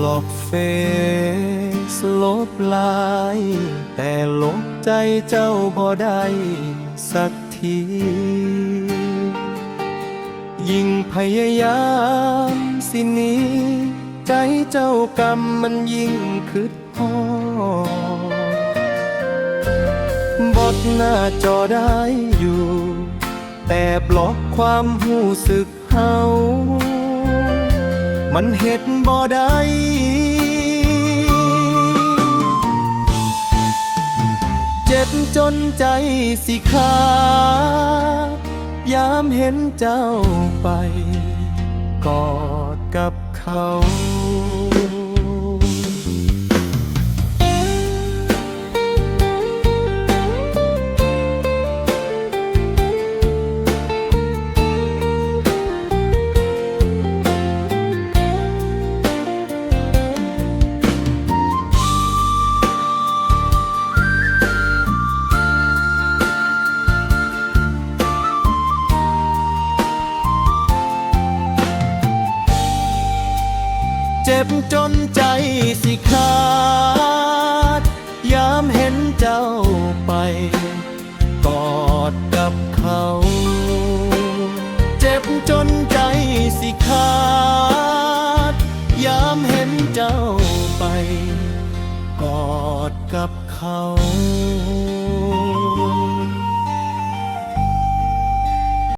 ล็อกเฟซลบไลน์แต่ลบใจเจ้าบ่ได้สักทียิ่งพยายามสิหนี้ใจเจ้ากรรมมันยิ่งคืดฮอดบดหน้าจอได้อยู่แต่บล็อกความหูสึกเฮามันเฮ็ดบ่ได้เจ็บจนใจสิขาดยามเห็นเจ้าไปกอดกับเขาเจ็บจนใจสิขาดยามเห็นเจ้าไปกอดกับเขาเจ็บจนใจสิขาดยามเห็นเจ้าไปกอดกับเขา